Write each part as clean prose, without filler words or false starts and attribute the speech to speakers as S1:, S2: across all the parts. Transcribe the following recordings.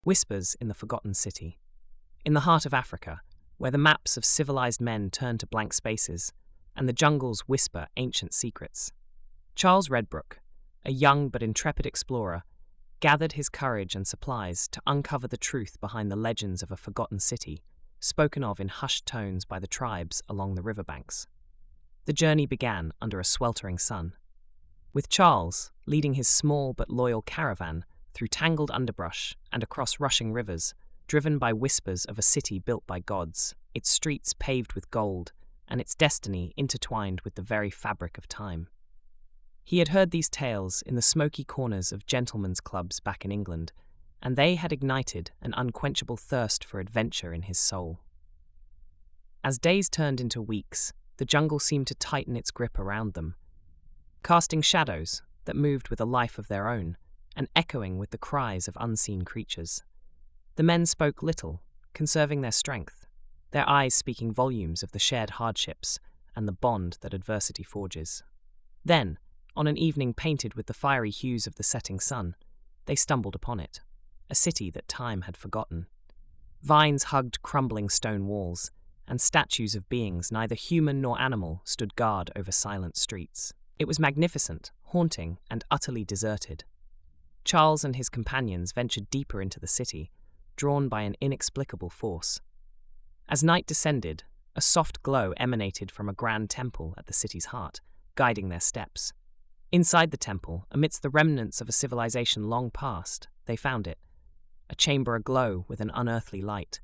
S1: Whispers in the Forgotten City. In the heart of Africa, where the maps of civilized men turn to blank spaces, and the jungles whisper ancient secrets, Charles Redbrook, a young but intrepid explorer, gathered his courage and supplies to uncover the truth behind the legends of a forgotten city, spoken of in hushed tones by the tribes along the riverbanks. The journey began under a sweltering sun, with Charles leading his small but loyal caravan through tangled underbrush and across rushing rivers, driven by whispers of a city built by gods, its streets paved with gold, and its destiny intertwined with the very fabric of time. He had heard these tales in the smoky corners of gentlemen's clubs back in England, and they had ignited an unquenchable thirst for adventure in his soul. As days turned into weeks, the jungle seemed to tighten its grip around them, casting shadows that moved with a life of their own, and echoing with the cries of unseen creatures. The men spoke little, conserving their strength, their eyes speaking volumes of the shared hardships and the bond that adversity forges. Then, on an evening painted with the fiery hues of the setting sun, they stumbled upon it, a city that time had forgotten. Vines hugged crumbling stone walls, and statues of beings neither human nor animal stood guard over silent streets. It was magnificent, haunting, and utterly deserted. Charles and his companions ventured deeper into the city, drawn by an inexplicable force. As night descended, a soft glow emanated from a grand temple at the city's heart, guiding their steps. Inside the temple, amidst the remnants of a civilization long past, they found it, a chamber aglow with an unearthly light,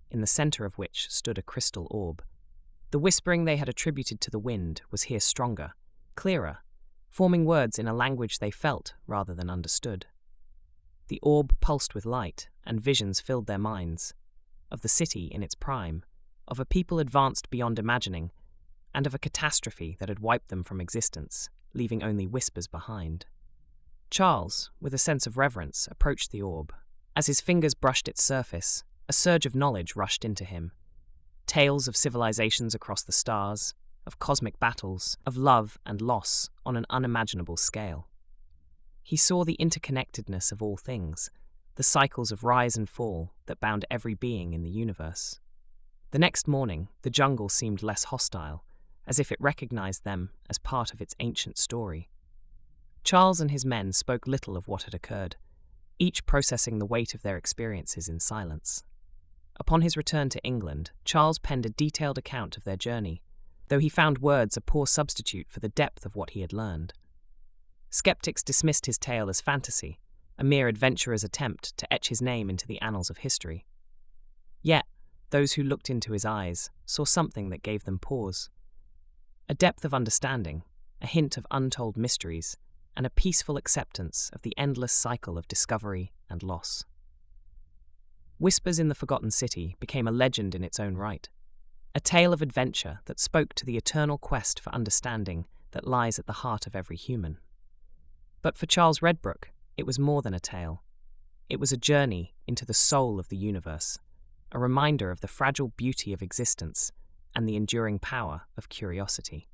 S1: in the center of which stood a crystal orb. The whispering they had attributed to the wind was here stronger, clearer, forming words in a language they felt rather than understood. The orb pulsed with light, and visions filled their minds, of the city in its prime, of a people advanced beyond imagining, and of a catastrophe that had wiped them from existence, leaving only whispers behind. Charles, with a sense of reverence, approached the orb. As his fingers brushed its surface, a surge of knowledge rushed into him. Tales of civilizations across the stars, of cosmic battles, of love and loss on an unimaginable scale. He saw the interconnectedness of all things, the cycles of rise and fall that bound every being in the universe. The next morning, the jungle seemed less hostile, as if it recognized them as part of its ancient story. Charles and his men spoke little of what had occurred, each processing the weight of their experiences in silence. Upon his return to England, Charles penned a detailed account of their journey, though he found words a poor substitute for the depth of what he had learned. Skeptics dismissed his tale as fantasy, a mere adventurer's attempt to etch his name into the annals of history. Yet, those who looked into his eyes saw something that gave them pause. A depth of understanding, a hint of untold mysteries, and a peaceful acceptance of the endless cycle of discovery and loss. Whispers in the Forgotten City became a legend in its own right, a tale of adventure that spoke to the eternal quest for understanding that lies at the heart of every human. But for Charles Redbrook, it was more than a tale. It was a journey into the soul of the universe, a reminder of the fragile beauty of existence and the enduring power of curiosity.